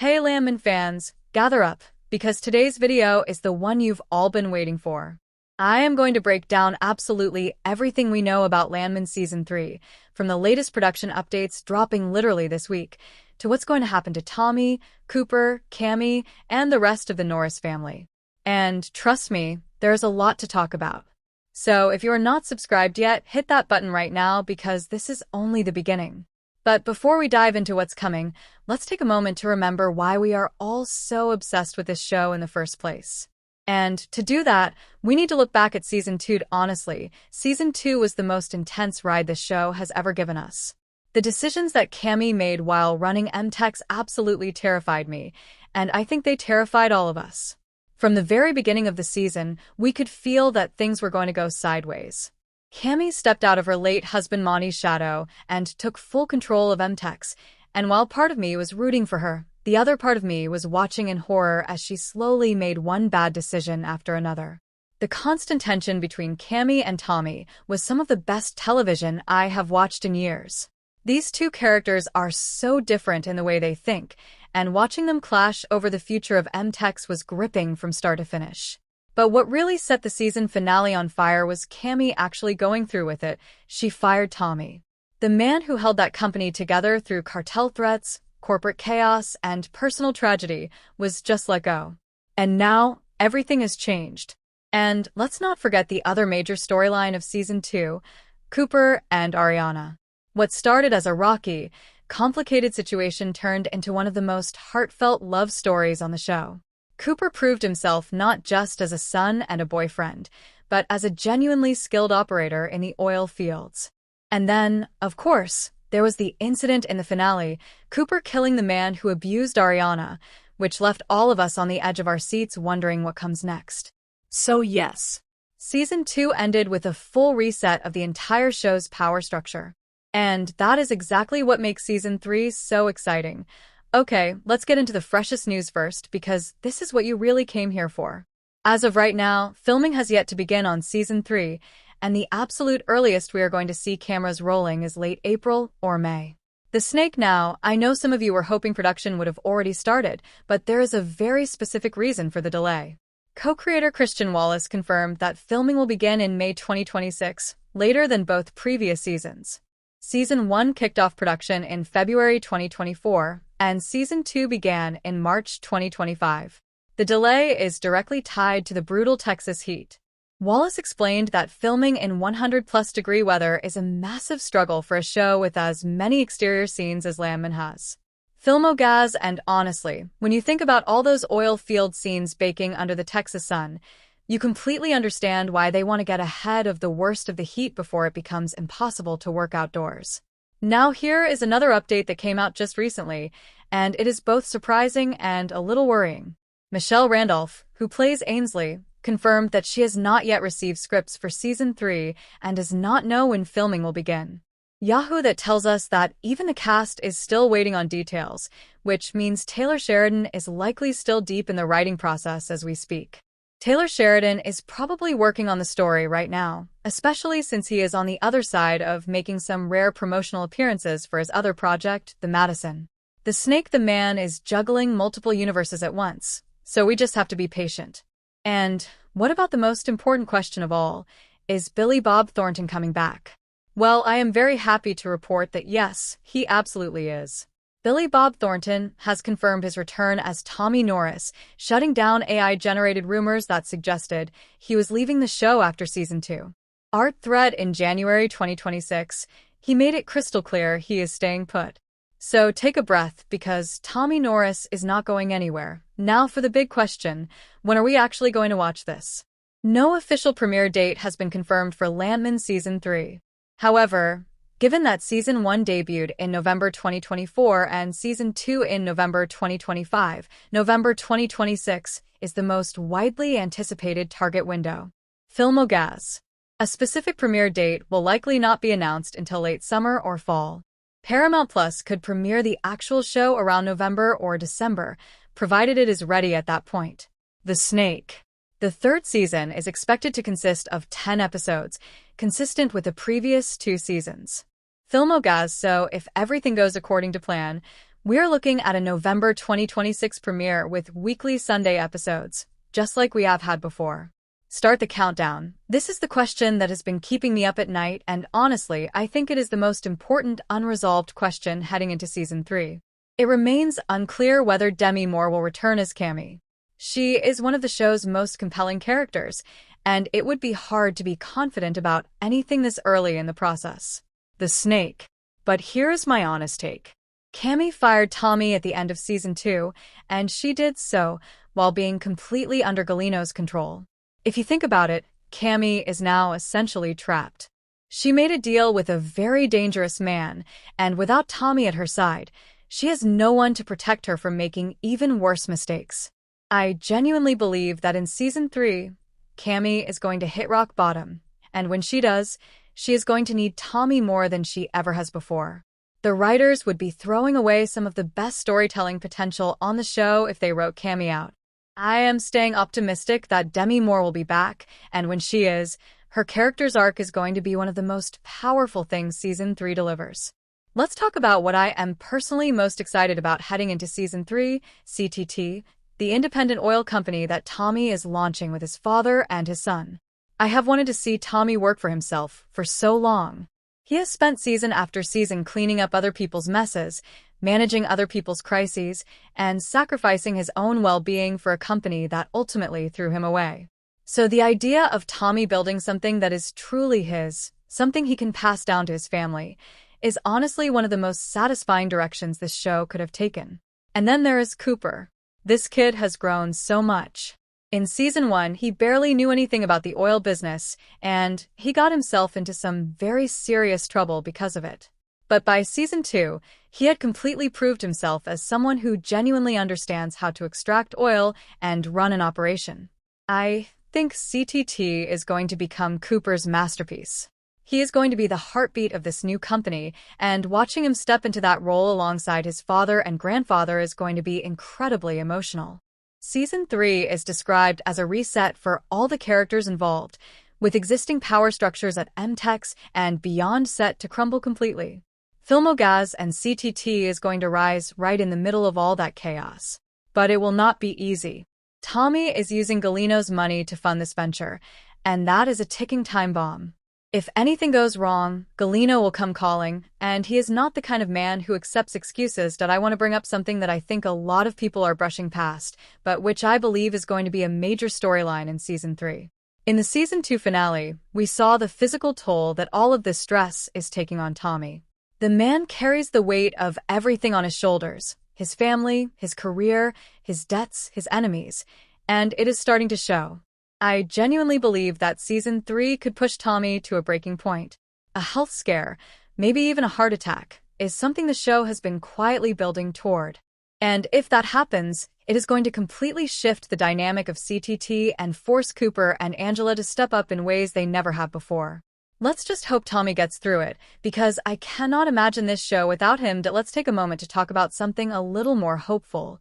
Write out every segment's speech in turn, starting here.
Hey Landman fans, gather up, because today's video is the one you've all been waiting for. I am going to break down absolutely everything we know about Landman Season 3, from the latest production updates dropping literally this week, to what's going to happen to Tommy, Cooper, Cami, and the rest of the Norris family. And trust me, there's a lot to talk about. So if you are not subscribed yet, hit that button right now because this is only the beginning. But before we dive into what's coming, let's take a moment to remember why we are all so obsessed with this show in the first place. And to do that, we need to look back at Season 2 honestly. Season 2 was the most intense ride this show has ever given us. The decisions that Cami made while running MTech's absolutely terrified me, and I think they terrified all of us. From the very beginning of the season, we could feel that things were going to go sideways. Cami stepped out of her late husband Monty's shadow and took full control of MTech's, and while part of me was rooting for her, the other part of me was watching in horror as she slowly made one bad decision after another. The constant tension between Cami and Tommy was some of the best television I have watched in years. These two characters are so different in the way they think, and watching them clash over the future of MTech's was gripping from start to finish. But what really set the season finale on fire was Cami actually going through with it. She fired Tommy. The man who held that company together through cartel threats, corporate chaos, and personal tragedy was just let go. And now, everything has changed. And let's not forget the other major storyline of Season 2, Cooper and Ariana. What started as a rocky, complicated situation turned into one of the most heartfelt love stories on the show. Cooper proved himself not just as a son and a boyfriend, but as a genuinely skilled operator in the oil fields. And then, of course, there was the incident in the finale, Cooper killing the man who abused Ariana, which left all of us on the edge of our seats wondering what comes next. So yes, Season 2 ended with a full reset of the entire show's power structure. And that is exactly what makes Season 3 so exciting. Okay, let's get into the freshest news first, because this is what you really came here for. As of right now, filming has yet to begin on Season 3, and the absolute earliest we are going to see cameras rolling is late April or May. The Snake now, I know some of you were hoping production would have already started, but there is a very specific reason for the delay. Co-creator Christian Wallace confirmed that filming will begin in May 2026, later than both previous seasons. Season 1 kicked off production in February 2024, and Season 2 began in March 2025. The delay is directly tied to the brutal Texas heat. Wallace explained that filming in 100-plus-degree weather is a massive struggle for a show with as many exterior scenes as Landman has. Filmogaz, and honestly, when you think about all those oil field scenes baking under the Texas sun, you completely understand why they want to get ahead of the worst of the heat before it becomes impossible to work outdoors. Now here is another update that came out just recently, and it is both surprising and a little worrying. Michelle Randolph, who plays Ainsley, confirmed that she has not yet received scripts for Season 3 and does not know when filming will begin. Yahoo that tells us that even the cast is still waiting on details, which means Taylor Sheridan is likely still deep in the writing process as we speak. Taylor Sheridan is probably working on the story right now, especially since he is on the other side of making some rare promotional appearances for his other project, The Madison. The Snake the Man is juggling multiple universes at once, so we just have to be patient. And what about the most important question of all? Is Billy Bob Thornton coming back? Well, I am very happy to report that yes, he absolutely is. Billy Bob Thornton has confirmed his return as Tommy Norris, shutting down AI-generated rumors that suggested he was leaving the show after Season 2. Art thread in January 2026, he made it crystal clear he is staying put. So take a breath, because Tommy Norris is not going anywhere. Now for the big question, when are we actually going to watch this? No official premiere date has been confirmed for Landman Season 3. However, given that Season 1 debuted in November 2024 and Season 2 in November 2025, November 2026 is the most widely anticipated target window. Filmogaz. A specific premiere date will likely not be announced until late summer or fall. Paramount Plus could premiere the actual show around November or December, provided it is ready at that point. The Snake. The third season is expected to consist of 10 episodes, consistent with the previous 2 seasons. Filmogaz, so if everything goes according to plan, We're looking at a November 2026 premiere with weekly Sunday episodes, just like we have had before. Start the countdown. This is the question that has been keeping me up at night, and honestly, I think it is the most important unresolved question heading into Season 3. It remains unclear whether Demi will return as Cami. She is one of the show's most compelling characters, and it would be hard to be confident about anything this early in the process. The snake. But here's my honest take. Cami fired Tommy at the end of Season 2, and she did so while being completely under Galino's control. If you think about it, Cami is now essentially trapped. She made a deal with a very dangerous man, and without Tommy at her side, she has no one to protect her from making even worse mistakes. I genuinely believe that in Season 3, Cami is going to hit rock bottom, and when she does, she is going to need Tommy more than she ever has before. The writers would be throwing away some of the best storytelling potential on the show if they wrote Cami out. I am staying optimistic that Demi will be back, and when she is, her character's arc is going to be one of the most powerful things Season 3 delivers. Let's talk about what I am personally most excited about heading into Season 3, CTT, the independent oil company that Tommy is launching with his father and his son. I have wanted to see Tommy work for himself for so long. He has spent season after season cleaning up other people's messes, managing other people's crises, and sacrificing his own well-being for a company that ultimately threw him away. So the idea of Tommy building something that is truly his, something he can pass down to his family, is honestly one of the most satisfying directions this show could have taken. And then there is Cooper. This kid has grown so much. In Season 1, he barely knew anything about the oil business, and he got himself into some very serious trouble because of it. But by Season 2, he had completely proved himself as someone who genuinely understands how to extract oil and run an operation. I think CTT is going to become Cooper's masterpiece. He is going to be the heartbeat of this new company, and watching him step into that role alongside his father and grandfather is going to be incredibly emotional. Season 3 is described as a reset for all the characters involved, with existing power structures at MTEX and beyond set to crumble completely. Filmogaz and CTT is going to rise right in the middle of all that chaos. But it will not be easy. Tommy is using Galino's money to fund this venture, and that is a ticking time bomb. If anything goes wrong, Galino will come calling, and he is not the kind of man who accepts excuses. I want to bring up something that I think a lot of people are brushing past, but which I believe is going to be a major storyline in Season 3. In the Season 2 finale, we saw the physical toll that all of this stress is taking on Tommy. The man carries the weight of everything on his shoulders, his family, his career, his debts, his enemies, and it is starting to show. I genuinely believe that Season 3 could push Tommy to a breaking point. A health scare, maybe even a heart attack, is something the show has been quietly building toward. And if that happens, it is going to completely shift the dynamic of CTT and force Cooper and Angela to step up in ways they never have before. Let's just hope Tommy gets through it, because I cannot imagine this show without him. Let's take a moment to talk about something a little more hopeful.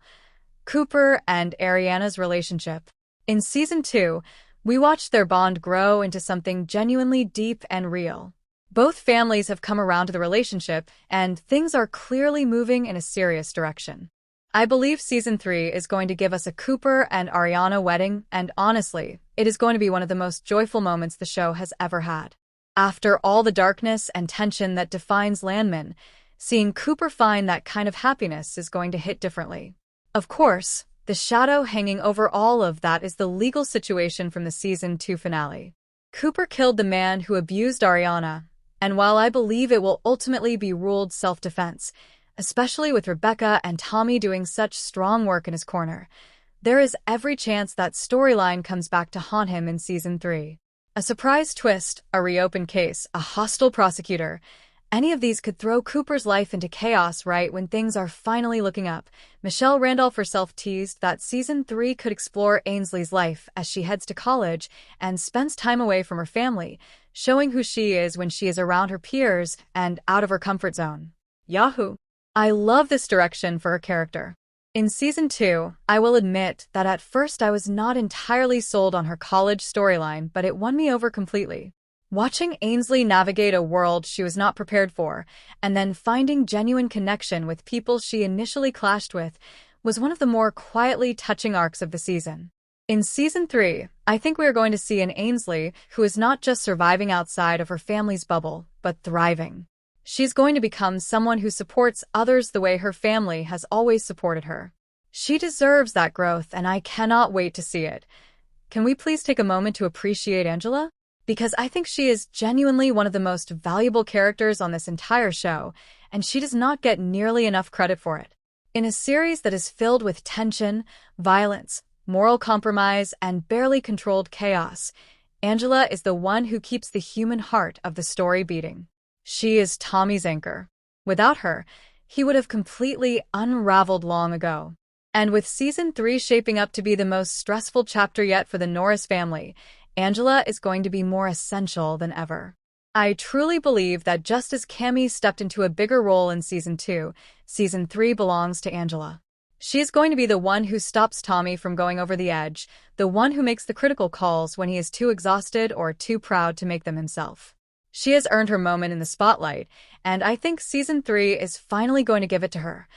Cooper and Ariana's relationship. In Season 2, we watched their bond grow into something genuinely deep and real. Both families have come around to the relationship, and things are clearly moving in a serious direction. I believe Season 3 is going to give us a Cooper and Ariana wedding, and honestly, it is going to be one of the most joyful moments the show has ever had. After all the darkness and tension that defines Landman, seeing Cooper find that kind of happiness is going to hit differently. Of course, the shadow hanging over all of that is the legal situation from the Season 2 finale. Cooper killed the man who abused Ariana, and while I believe it will ultimately be ruled self-defense, especially with Rebecca and Tommy doing such strong work in his corner, there is every chance that storyline comes back to haunt him in Season 3. A surprise twist, a reopened case, a hostile prosecutor. Any of these could throw Cooper's life into chaos right when things are finally looking up. Michelle Randolph herself teased that Season 3 could explore Ainsley's life as she heads to college and spends time away from her family, showing who she is when she is around her peers and out of her comfort zone. Yahoo! I love this direction for her character. In Season 2, I will admit that at first I was not entirely sold on her college storyline, but it won me over completely. Watching Ainsley navigate a world she was not prepared for, and then finding genuine connection with people she initially clashed with, was one of the more quietly touching arcs of the season. In Season 3, I think we are going to see an Ainsley who is not just surviving outside of her family's bubble, but thriving. She's going to become someone who supports others the way her family has always supported her. She deserves that growth, and I cannot wait to see it. Can we please take a moment to appreciate Angela? Because I think she is genuinely one of the most valuable characters on this entire show, and she does not get nearly enough credit for it. In a series that is filled with tension, violence, moral compromise, and barely controlled chaos, Angela is the one who keeps the human heart of the story beating. She is Tommy's anchor. Without her, he would have completely unraveled long ago. And with Season 3 shaping up to be the most stressful chapter yet for the Norris family, Angela is going to be more essential than ever. I truly believe that just as Cami stepped into a bigger role in Season 2, Season 3 belongs to Angela. She is going to be the one who stops Tommy from going over the edge, the one who makes the critical calls when he is too exhausted or too proud to make them himself. She has earned her moment in the spotlight, and I think Season 3 is finally going to give it to her.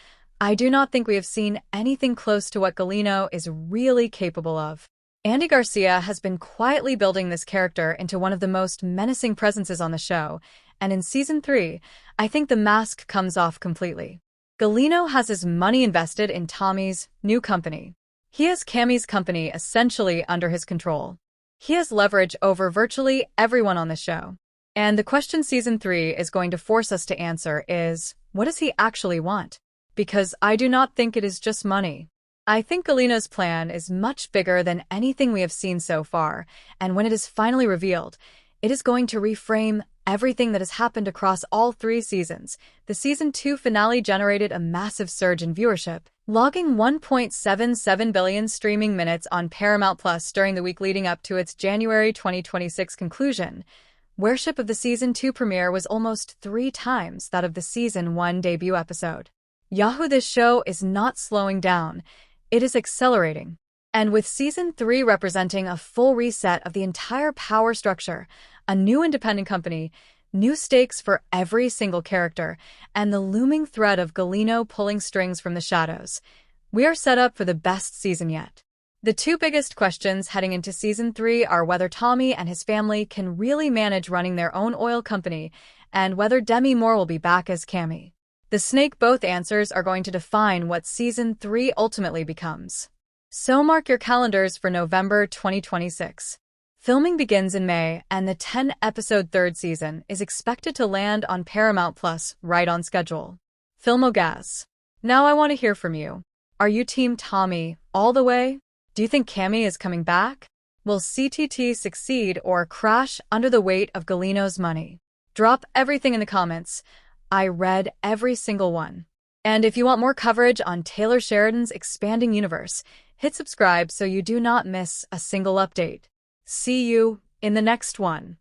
I do not think we have seen anything close to what Galino is really capable of. Andy Garcia has been quietly building this character into one of the most menacing presences on the show, and in Season 3, I think the mask comes off completely. Galino has his money invested in Tommy's new company. He has Cami's company essentially under his control. He has leverage over virtually everyone on the show. And the question Season 3 is going to force us to answer is, what does he actually want? Because I do not think it is just money. I think Galino's plan is much bigger than anything we have seen so far, and when it is finally revealed, it is going to reframe everything that has happened across all 3 seasons. The Season 2 finale generated a massive surge in viewership, logging 1.77 billion streaming minutes on Paramount Plus during the week leading up to its January 2026 conclusion. Viewership of the Season 2 premiere was almost 3 times that of the Season 1 debut episode. Yahoo! This show is not slowing down. It is accelerating. And with Season 3 representing a full reset of the entire power structure, a new independent company, new stakes for every single character, and the looming threat of Galino pulling strings from the shadows, we are set up for the best season yet. The 2 biggest questions heading into Season 3 are whether Tommy and his family can really manage running their own oil company, and whether Demi will be back as Cami. The snake both answers are going to define what Season 3 ultimately becomes. So mark your calendars for November 2026. Filming begins in May, and the 10-episode 3rd season is expected to land on Paramount Plus right on schedule. Filmogaz. Now I want to hear from you. Are you Team Tommy all the way? Do you think Cami is coming back? Will CTT succeed or crash under the weight of Galino's money? Drop everything in the comments. I read every single one. And if you want more coverage on Taylor Sheridan's expanding universe, hit subscribe so you do not miss a single update. See you in the next one.